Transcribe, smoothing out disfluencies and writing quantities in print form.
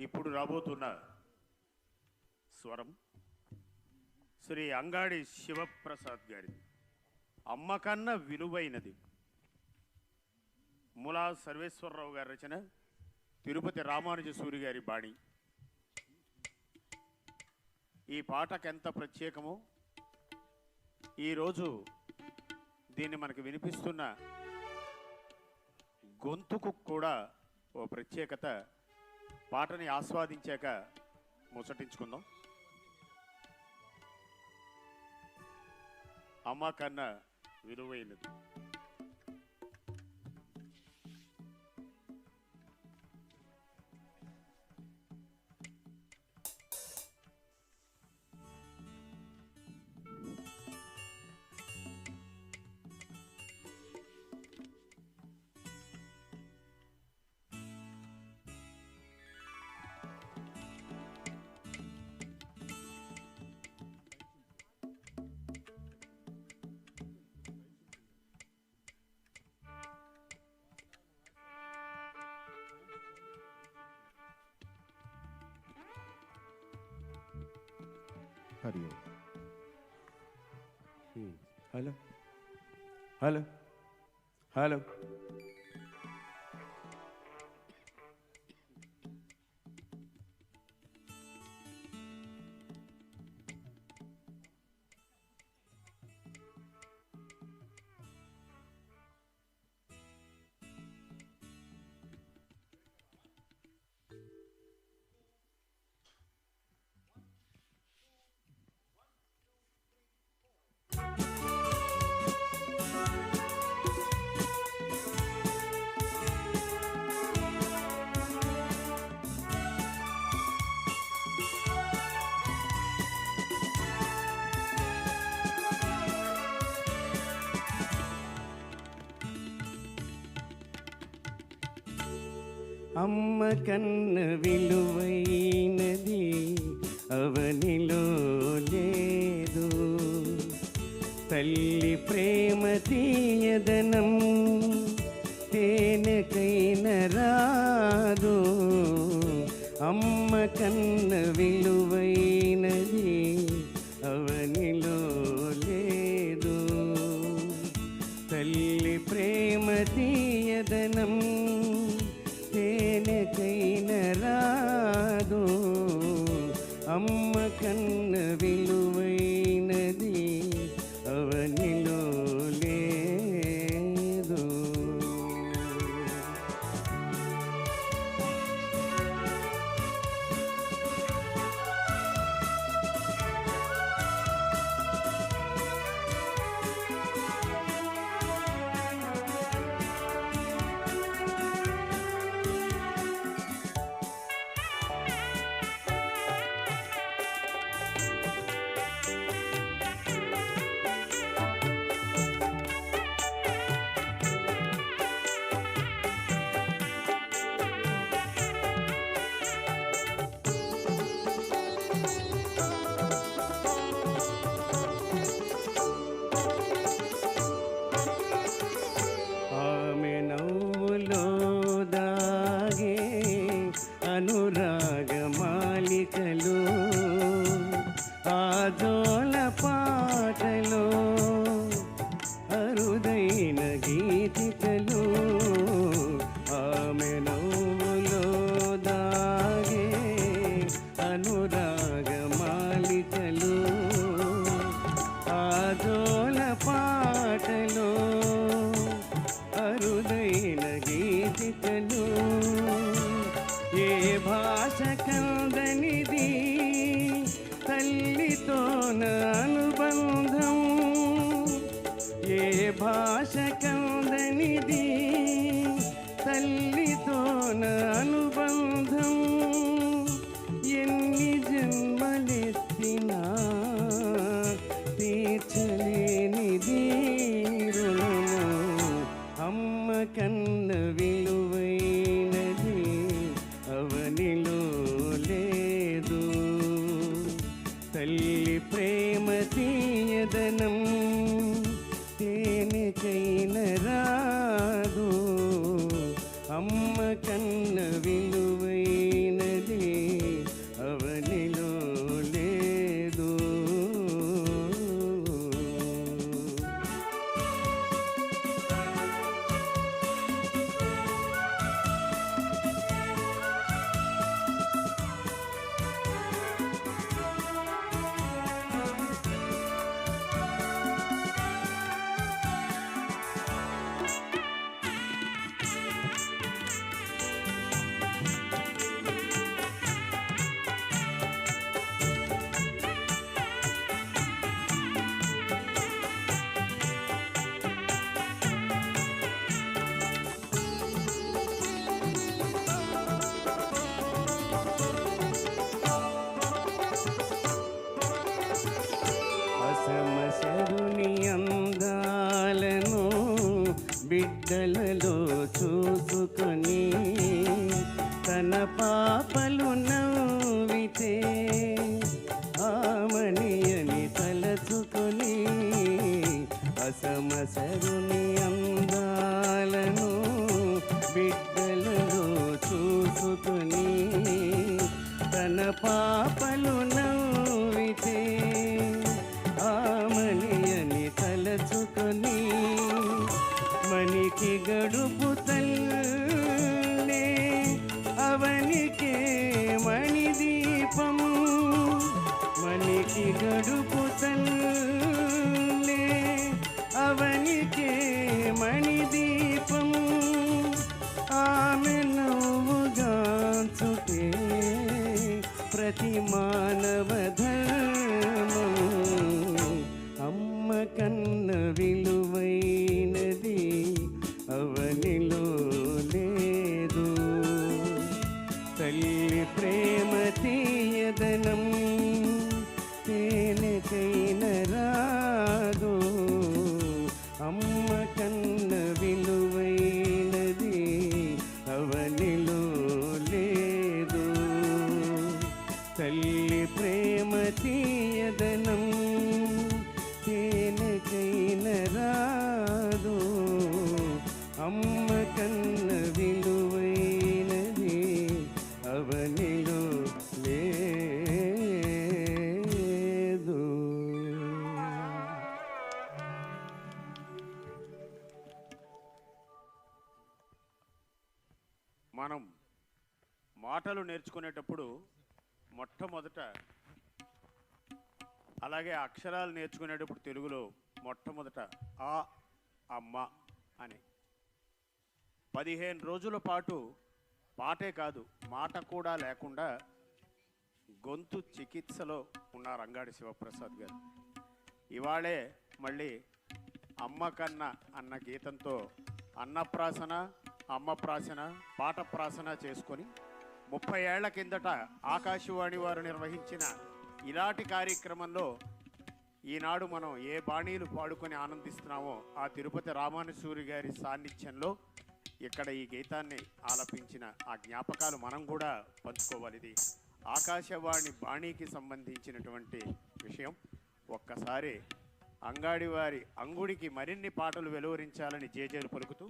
ఇప్పుడు రాబోతున్న స్వరం శ్రీ అంగాడి శివప్రసాద్ గారి అమ్మ కన్నా విలువైనది. ములా సర్వేశ్వరరావు గారి రచన, తిరుపతి రామానుజ సూరి గారి బాణి. ఈ పాటకెంత ప్రత్యేకమో ఈరోజు దీన్ని మనకు వినిపిస్తున్న గొంతుకు కూడా ఓ ప్రత్యేకత. పాటని ఆస్వాదించాక ముచ్చటించుకుందాం. అమ్మ కన్నా విలువైనది. హలో హలో హలో అమ్మ కన్న విలువైనది అవనిలో లేదు. తల్లి ప్రేమ తీయదనం తేనెకైన రాదు. అమ్మ కన్న విలువైనది అవనిలో లేదు. తల్లి ప్రేమ తీయదనం తేనెకైన రాదు. అమ్మ కన్న విలువైనది అవనిలో లేదు. అనురాగమాలికలు ఆజోల పాటలు అరుదైన గీతికలు. ఆమె నవ్వులో దాగే అనురాగమాలికలు ఆజోల పాటలు అరుదైన గీతికలు. ఏ భాష కందనిది తల్లితో అనుబంధం. ఏ భాష కందనిది తల్లితో అనుబంధం. ఎన్ని జన్మలెత్తినా తీర్చలేనిది రుణము. అమ్మ కన్న విలువైనది అవనిలో లేదు. తల్లి ప్రేమ తీయదనం తేనెకైన రాదు. అమ్మ కన్న విలువైనది బిడ్డలలో చూసుకొని తన పాపలు నవ్వితే ఆమని అని తలచుకొని అసమసరుని అందాలను బిడ్డలలో చూసుకొని తన పాపలు నవ్వితే ఆమని అని తలచుకొని మనికి గడుపు తల్లే అవనికే మణిదీపం మనికి గడుపు తల్లే అవనికే మణిదీపం ఆమె నవ్వుగాంచుటే ప్రతి మానవ ధర్మం అమ్మ కన్న విలువైనది అవనిలో లేదు తల్లి ప్రేమ తీయదనం తేనెకైన రాదు అమ్మ కన్న విలువైనది అవనిలో లేదు తల్లి ప్రేమ తీయదనం తేనెకైన రాదు అమ్మ కన్న విలువైనది అవనిలో లేదు. మనం మాటలు నేర్చుకునేటప్పుడు మొట్టమొదట అలాగే అక్షరాలు నేర్చుకునేటప్పుడు తెలుగులో మొట్టమొదట ఆ అమ్మ అని 15 రోజుల పాటు పాటే కాదు మాట కూడా లేకుండా గొంతు చికిత్సలో ఉన్నారు అంగాడి శివప్రసాద్ గారు. ఇవాళే మళ్ళీ అమ్మ కన్న అన్న గీతంతో అన్నప్రాసన అమ్మ ప్రాసన పాట ప్రాసన చేసుకొని 30 ఏళ్ల కిందట ఆకాశవాణి వారు నిర్వహించిన ఇలాంటి కార్యక్రమంలో ఈనాడు మనం ఏ బాణీలు పాడుకొని ఆనందిస్తున్నామో ఆ తిరుపతి రామానుజసూరి గారి సాన్నిధ్యంలో ఇక్కడ ఈ గీతాన్ని ఆలపించిన ఆ జ్ఞాపకాలు మనం కూడా పంచుకోవాలి. ఇది ఆకాశవాణి బాణీకి సంబంధించినటువంటి విషయం. ఒక్కసారి అంగాడి వారి అంగుడికి మరిన్ని పాటలు వెలువరించాలని జేజేలు పలుకుతూ